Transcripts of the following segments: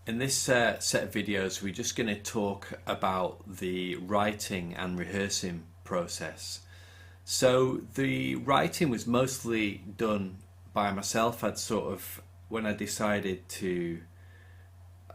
In this set of videos, we're just going to talk about the writing and rehearsing process. So the writing was mostly done by myself. When I decided to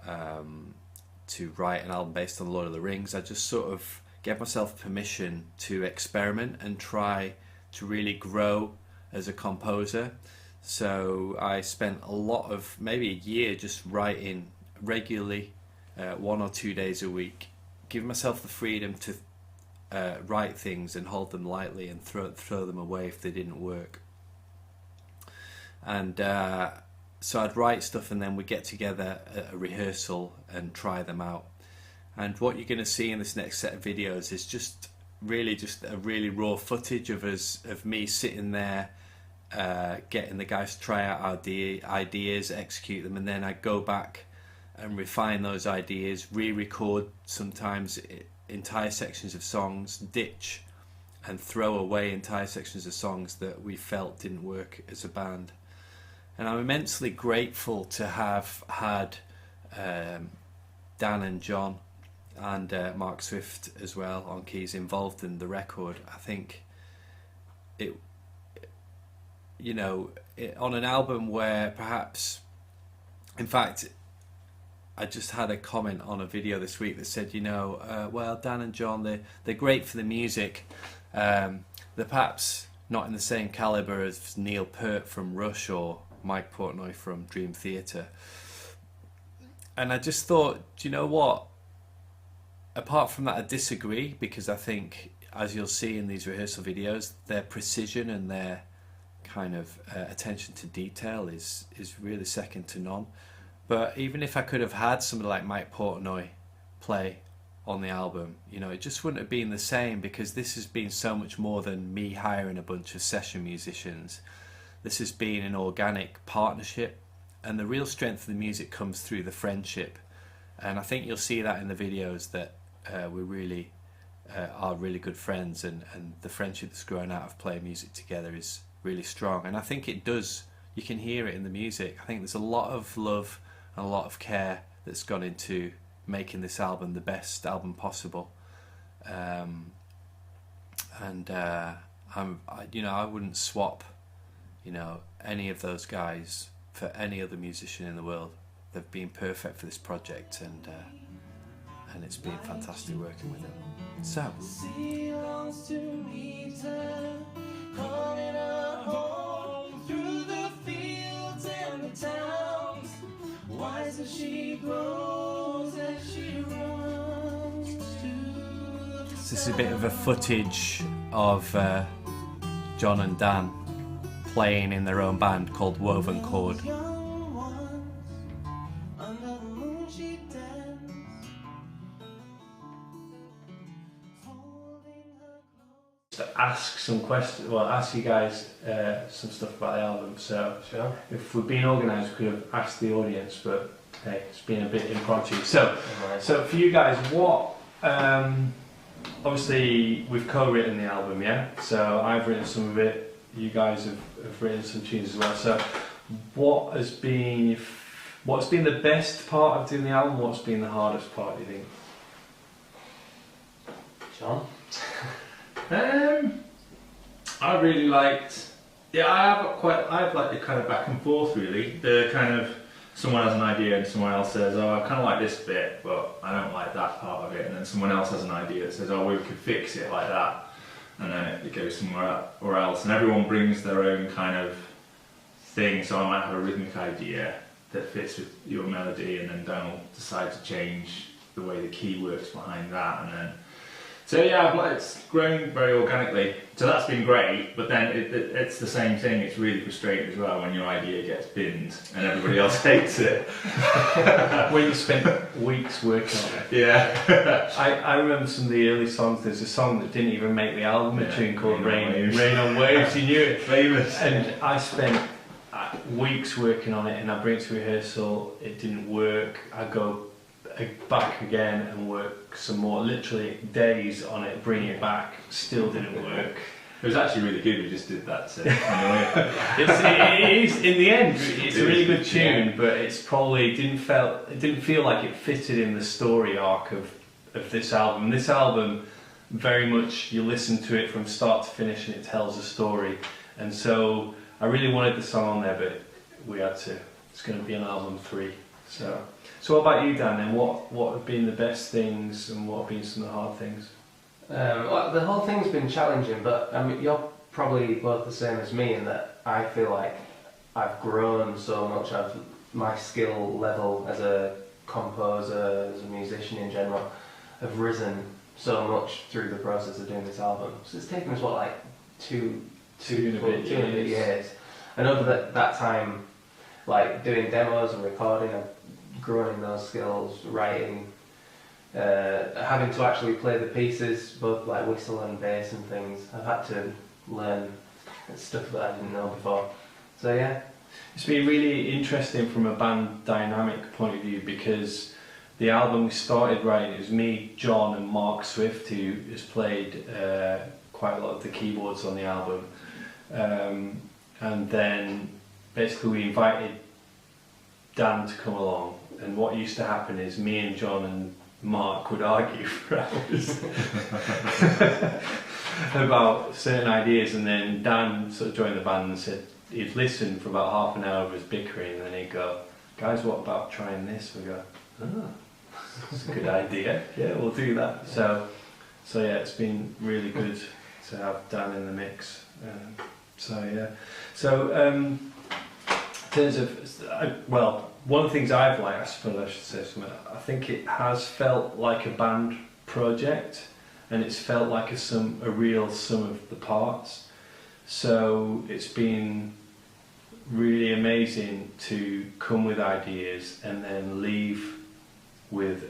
write an album based on Lord of the Rings, I just sort of gave myself permission to experiment and try to really grow as a composer. So I spent a lot of, maybe a year, just writing regularly, 1 or 2 days a week, giving myself the freedom to write things and hold them lightly and throw them away if they didn't work. And so I'd write stuff and then we'd get together at a rehearsal and try them out. And what you're going to see in this next set of videos is just a really raw footage of me sitting there, getting the guys to try out ideas, execute them, and then I go back and refine those ideas, re-record sometimes entire sections of songs, ditch and throw away entire sections of songs that we felt didn't work as a band. And I'm immensely grateful to have had Dan and John and Mark Swift as well on keys involved in the record. I think on an album where perhaps, in fact, I just had a comment on a video this week that said, well, Dan and John, they're great for the music. They're perhaps not in the same calibre as Neil Peart from Rush or Mike Portnoy from Dream Theater. And I just thought, do you know what? Apart from that, I disagree, because I think, as you'll see in these rehearsal videos, their precision and their kind of attention to detail is really second to none. But even if I could have had somebody like Mike Portnoy play on the album, it just wouldn't have been the same, because this has been so much more than me hiring a bunch of session musicians. This has been an organic partnership, and the real strength of the music comes through the friendship. And I think you'll see that in the videos, that we really are really good friends, and the friendship that's grown out of playing music together is really strong. And I think it does, you can hear it in the music. I think there's a lot of love and a lot of care that's gone into making this album the best album possible. I wouldn't swap any of those guys for any other musician in the world. They've been perfect for this project, and it's been fantastic working with them. So this is a bit of a footage of John and Dan playing in their own band called Woven Chord. To ask some questions, ask you guys some stuff about the album. So sure. If we'd been organised, we could have asked the audience, but hey, it's been a bit impromptu. So for you guys, what obviously we've co-written the album, yeah? So I've written some of it, you guys have written some tunes as well. So what's been the best part of doing the album? What's been the hardest part, do you think? John? I really liked, I've liked the kind of back and forth, really. The kind of, someone has an idea and someone else says, oh, I kind of like this bit, but I don't like that part of it. And then someone else has an idea that says, oh, we could fix it like that. And then it goes somewhere else. And everyone brings their own kind of thing. So I might have a rhythmic idea that fits with your melody, and then Dan will decide to change the way the key works behind that. And then, so yeah, it's grown very organically. So that's been great, but then it's the same thing. It's really frustrating as well when your idea gets binned and everybody else hates it. When you spent weeks working on it. Yeah. I remember some of the early songs. There's a song that didn't even make the album, a tune called Rain on Waves. You knew it. Famous. And I spent weeks working on it, and I bring it to rehearsal, it didn't work. I go back again and work some more, literally days on it, bring it back, still didn't work. It was actually really good. We just did that to annoy it is in the end. It's a really good tune, but it's probably didn't feel like it fitted in the story arc of this album. This album, very much you listen to it from start to finish, and it tells a story. And so I really wanted the song on there, but we had to. It's going to be an album 3. So what about you, Dan? And what have been the best things, and what have been some of the hard things? Well, the whole thing's been challenging, but I mean, you're probably both the same as me in that I feel like I've grown so much. My skill level as a composer, as a musician in general, have risen so much through the process of doing this album. So it's taken us like two and a bit years. And over that time, like doing demos and recording, I've grown in those skills, writing. Having to actually play the pieces, both like whistle and bass and things, I've had to learn stuff that I didn't know before. So yeah. It's been really interesting from a band dynamic point of view, because the album we started writing, it was me, John and Mark Swift, who has played quite a lot of the keyboards on the album. And then basically we invited Dan to come along, and what used to happen is me and John and Mark would argue for hours about certain ideas, and then Dan sort of joined the band and said he'd listen for about half an hour of us bickering, and then he'd go, "Guys, what about trying this?" We go, "Oh, that's a good idea. Yeah, we'll do that." So yeah, it's been really good to have Dan in the mix. In terms of one of the things I've liked, I suppose I should say something, I think it has felt like a band project, and it's felt like a real sum of the parts. So it's been really amazing to come with ideas and then leave with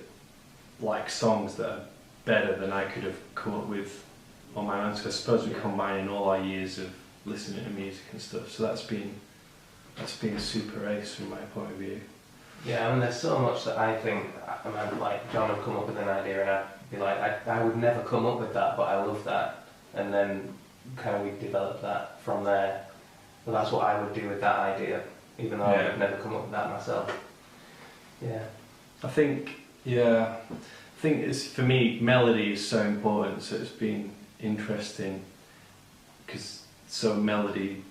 like songs that are better than I could have come up with on my own. So I suppose we're combining all our years of listening to music and stuff. So that's been super ace from my point of view. Yeah, and there's so much that I think, I mean, like John would come up with an idea and I'd be like, I would never come up with that, but I love that. And then kind of we developed that from there. But that's what I would do with that idea, even though I would never come up with that myself. Yeah. I think it's, for me, melody is so important, so it's been interesting because so melody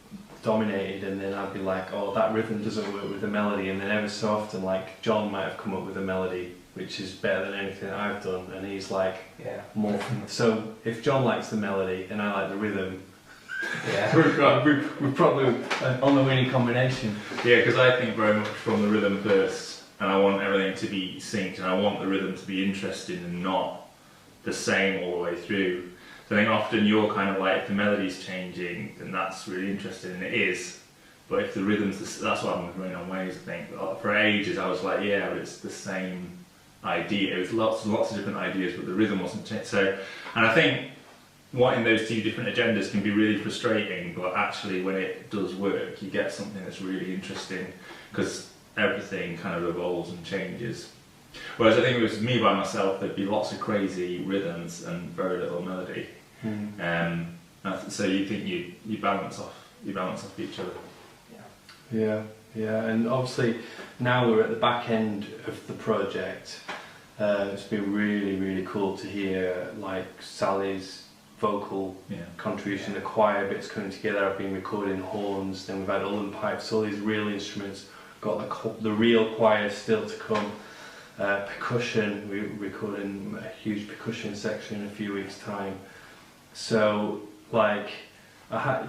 dominated, and then I'd be like, oh, that rhythm doesn't work with the melody, and then ever so often like John might have come up with a melody which is better than anything that I've done, and he's like more from, so if John likes the melody and I like the rhythm, we're probably on the winning combination. Yeah, because I think very much from the rhythm first, and I want everything to be synced, and I want the rhythm to be interesting and not the same all the way through. So I think often you're kind of like, if the melody's changing, then that's really interesting, and it is. But if the rhythm's, that's what I'm going on ways, I think. But for ages I was like, yeah, but it's the same idea. It was lots of different ideas, but the rhythm wasn't changed. So, and I think wanting those two different agendas can be really frustrating, but actually when it does work, you get something that's really interesting, because everything kind of evolves and changes. Whereas I think if it was me by myself, there'd be lots of crazy rhythms and very little melody. So you think you balance off each other. Yeah, and obviously now we're at the back end of the project. It's been really, really cool to hear like Sally's vocal contribution, the choir bits coming together. I've been recording horns, then we've had ullin pipes, all these real instruments. Got the real choir still to come. Percussion, we're recording a huge percussion section in a few weeks' time. So, like,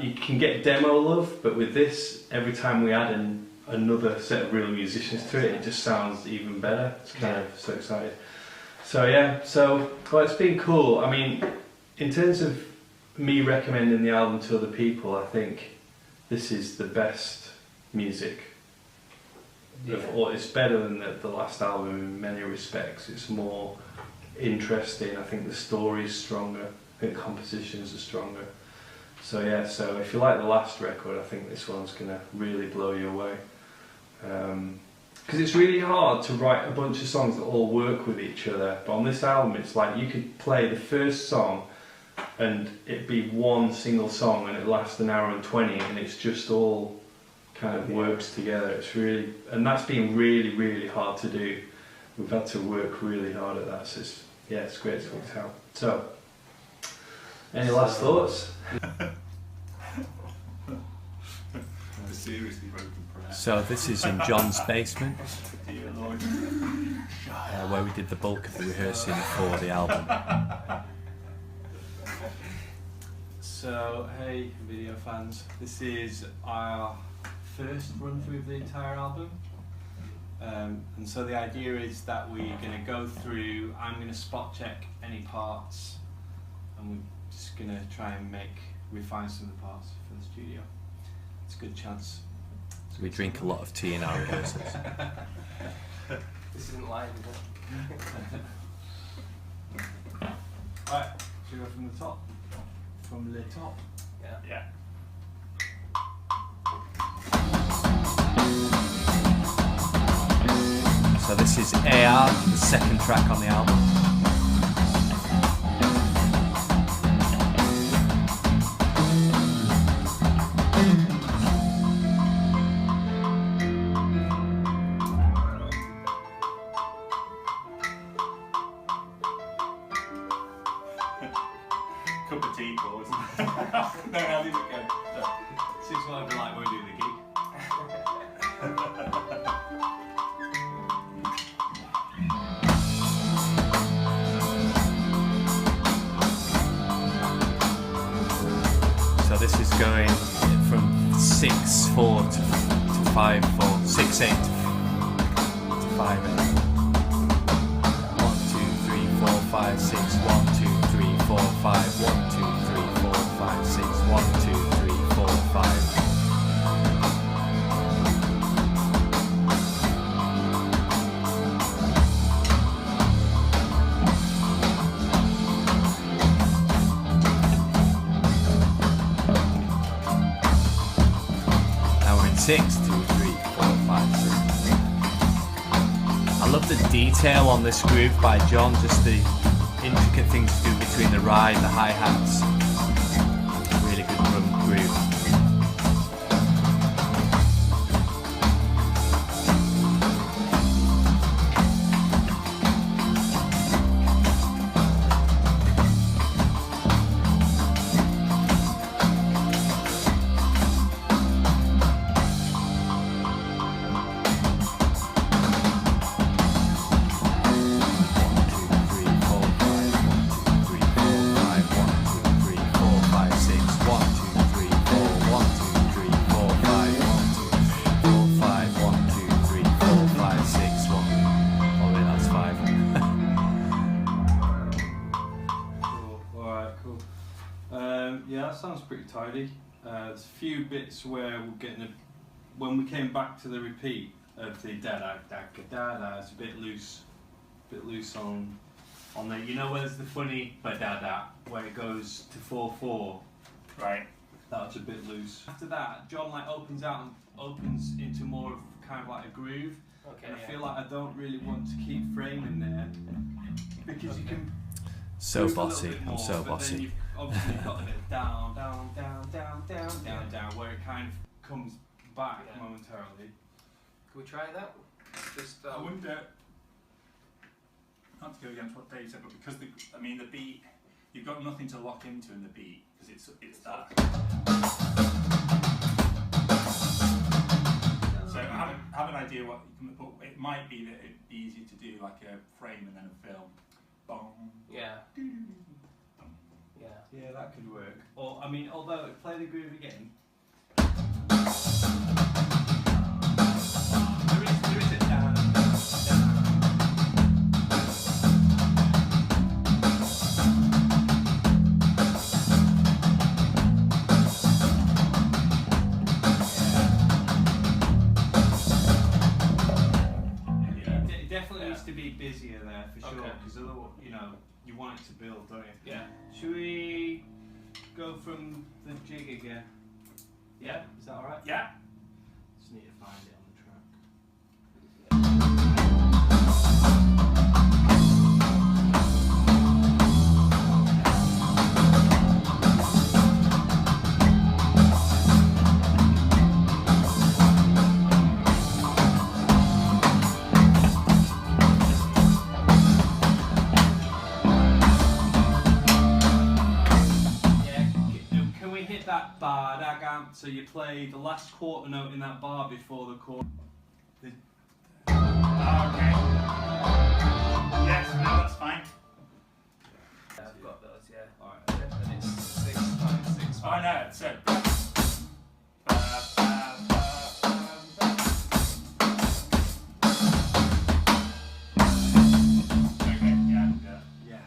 you can get demo love, but with this, every time we add another set of real musicians to it, it just sounds even better. It's kind of so excited. So it's been cool. I mean, in terms of me recommending the album to other people, I think this is the best music. It's better than the last album in many respects. It's more interesting. I think the story is stronger. I think the compositions are stronger. So if you like the last record, I think this one's going to really blow you away. Because it's really hard to write a bunch of songs that all work with each other. But on this album, it's like you could play the first song and it'd be one single song and it lasts an hour and 20, and it's just all kind of works together. It's really, and that's been really, really hard to do. We've had to work really hard at that. So it's, yeah, it's great to work out. So, any last thoughts? Seriously broken prayer. So this is in John's basement, Dear Lord. where we did the bulk of the rehearsing for the album. So, hey video fans, this is our first run through of the entire album. And so the idea is that we're going to go through, I'm going to spot check any parts, and we're just going to try and refine some of the parts for the studio. It's a good chance. So we drink a lot of tea in our rehearsals. This isn't live, is it? Right, should we go from the top? From the top? Yeah. So this is AR, the second track on the album. Cup of tea, boys. No, leave it again. This is what I'd be like when we do the gig. So this is going from 6/4 to 5/4, 6/8 to 5/8. 1, 2, 3, 4, 5, 6. 1, 2, 3, 4, 5. 1, 2, 3, 4, 5, 6. 1, 2, 3, 4, 5. Now we're in 6, 2, 3, 4, 5, 6. I love the detail on this groove by John, just the intricate things to do between the ride and the hi-hats. Really good drum groove. Yeah, that sounds pretty tidy. There's a few bits where we're getting when we came back to the repeat of the da da da da da, it's a bit loose on the, you know, where's the funny ba da da, where it goes to 4/4. Right. That was a bit loose. After that, John like opens into more of kind of like a groove. Okay. And I feel like I don't really want to keep framing there because you can. So move a little bossy, bit I'm more, so but bossy. Then you've obviously got a bit down, down, down, down, down, down, down, where it kind of comes back momentarily. Can we try that? Just I wouldn't not to go against what Dave said, but because the beat, you've got nothing to lock into in the beat because it's that. So have an idea what you can put. It might be that it'd be easier to do like a frame and then a film. Boom. Yeah. Yeah. Yeah, that could work. Or I mean, although play the groove again. There is a down, down. It definitely needs to be busier there for sure, because otherwise, you know, you want it to build, don't you? Yeah. Should we go from the jig again? Yeah? Is that alright? Yeah. Just need to find it on the track. ba da gam. So you play the last quarter note in that bar before the chord. Okay. Yes, no, that's fine. Yeah, I've got those, yeah. Alright. And it's 6, 5, 6, 5. Oh no, so. Okay, yeah. Yeah.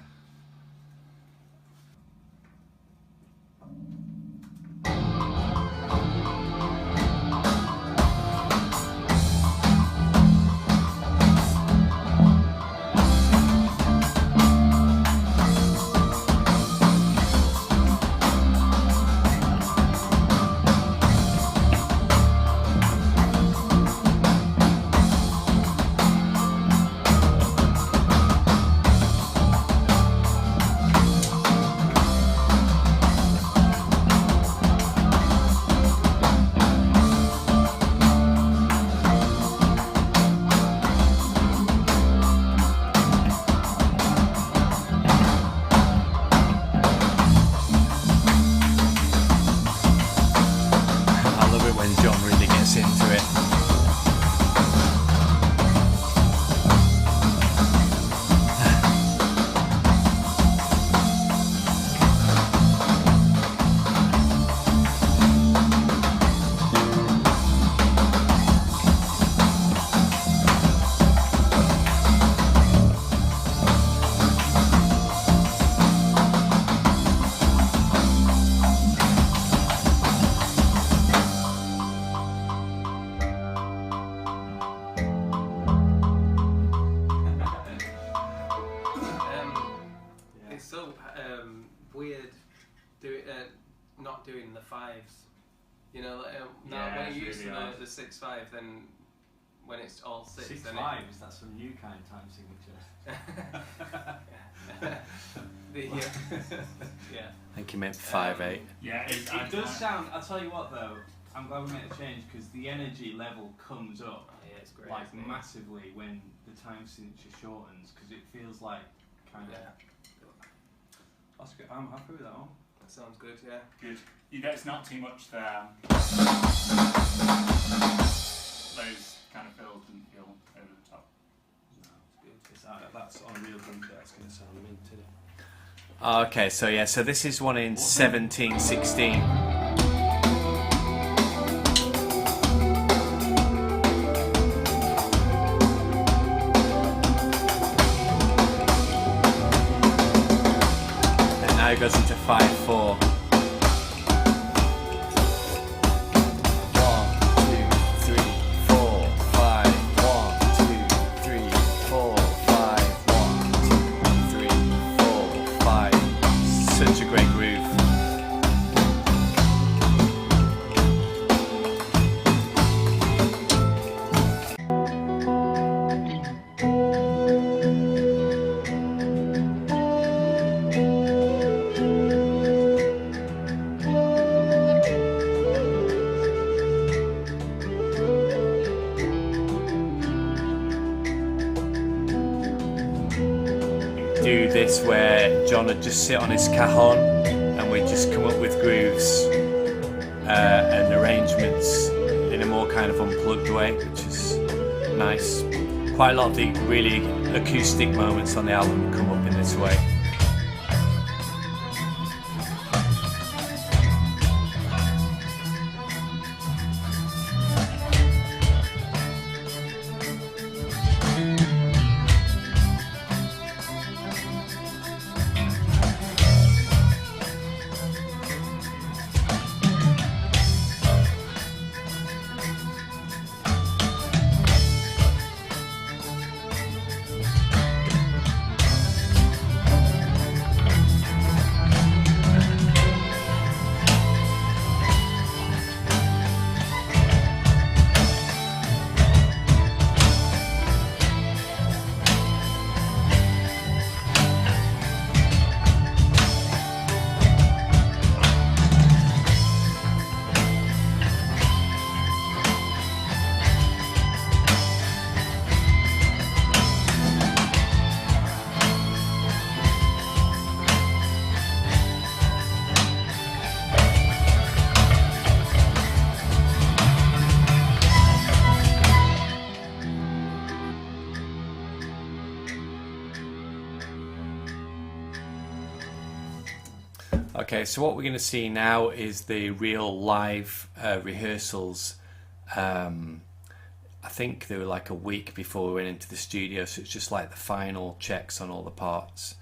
I love it when John really gets into it. It's so weird not doing the 5s. You know, now Yeah, when it's you're used really to hard. the 6, 5, then when it's all 6, 6 then 5s, that's some new kind of time signature. yeah. I think he meant 5/8. Yeah, It does sound, I'll tell you what though, I'm glad we made a change because the energy level comes up Oh, yeah, it's great. like isn't it? massively when the time signature shortens because it feels like kind of. Yeah, That's good. I'm happy with that one. that sounds good. Yeah. good. You know, it's not too much there. Those kind of fills and feel over the top. No, it's good. That's on a real drum kit. That's going to sound minted. Okay, so yeah, so this is one in 17/16. And now it goes into 5/4. 1, 2, 3, 4, 5. 1, 2, 3, 4, 5. 1, 2, 3, 4, 5. Such a great groove. Do this where John would just sit on his cajon and we'd just come up with grooves and arrangements in a more kind of unplugged way, which is nice. Quite a lot of the really acoustic moments on the album come up in this way. Okay, so what we're going to see now is the real live rehearsals. I think they were like a week before we went into the studio, so it's just like the final checks on all the parts.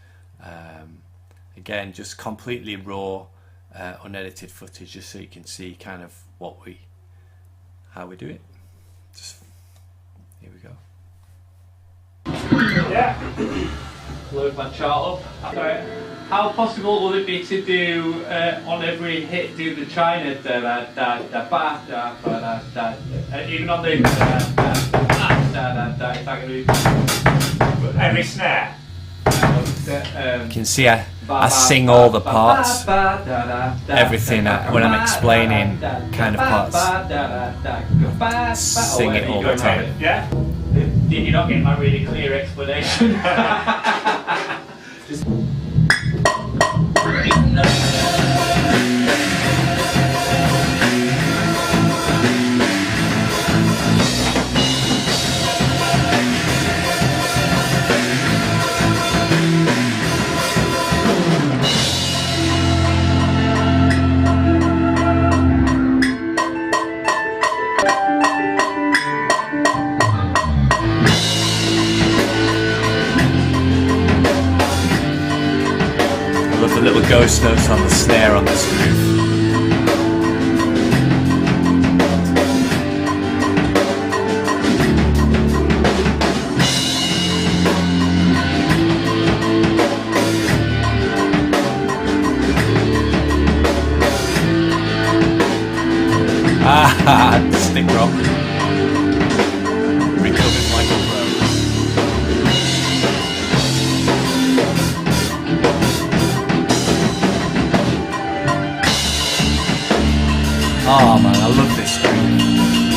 Again, just completely raw, unedited footage, just so you can see kind of how we do it. Just here we go. Yeah. Load my chart up. Sorry. How possible will it be to do on every hit do the China da da da da ba da ba da da even on the da da da da da if I can do Every snare. You can see I sing all the parts, everything when I'm explaining kind of parts. Sing it all the time. Yeah? You're not getting my really clear explanation. Just I love the little ghost notes on the snare on this groove. Ah, stick rock. Recovered like a pro. Oh man, I love this groove.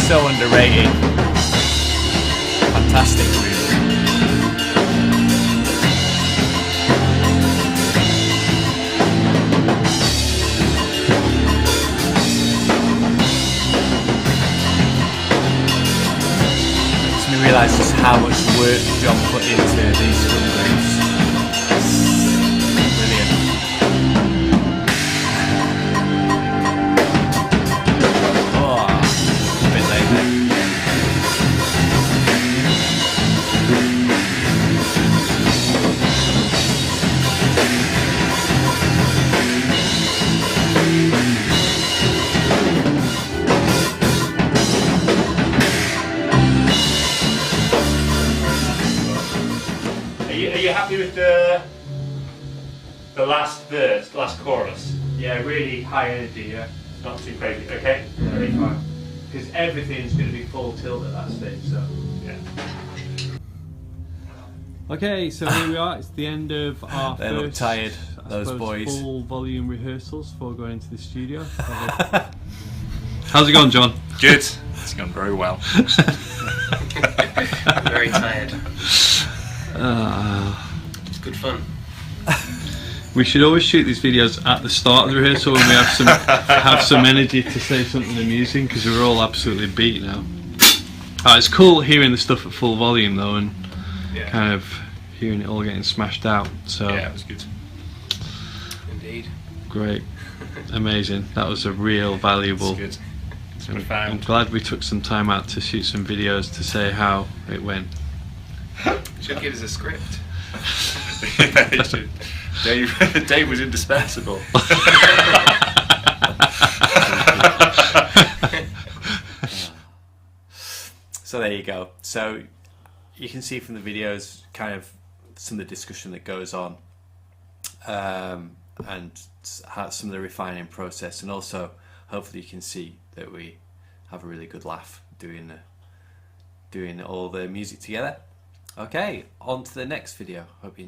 So underrated. Fantastic groove. Makes me realise just how much work John put into these drum grooves. Brilliant. A bit late there. Are you happy with the last verse, last chorus? yeah, really high energy, yeah. Not too crazy, okay? Very fine. Because everything's going to be full tilt at that stage, so. Yeah. Okay, so here we are. It's the end of our They look first, tired, I those suppose, boys. full volume rehearsals before going into the studio. How's it going, John? Good. It's gone very well. Very tired. It's good fun. We should always shoot these videos at the start of the rehearsal when we have some energy to say something amusing, because we're all absolutely beat now. It's cool hearing the stuff at full volume though, and kind of hearing it all getting smashed out. So Yeah, it was good. Indeed. great, amazing. That was a real valuable. It's good. It's I'm profound. glad we took some time out to shoot some videos to say how it went. Should give us a script. Yeah, you should. Dave was indispensable. So there you go. So you can see from the videos kind of some of the discussion that goes on, and some of the refining process, and also hopefully you can see that we have a really good laugh doing all the music together. Okay, on to the next video. Hope you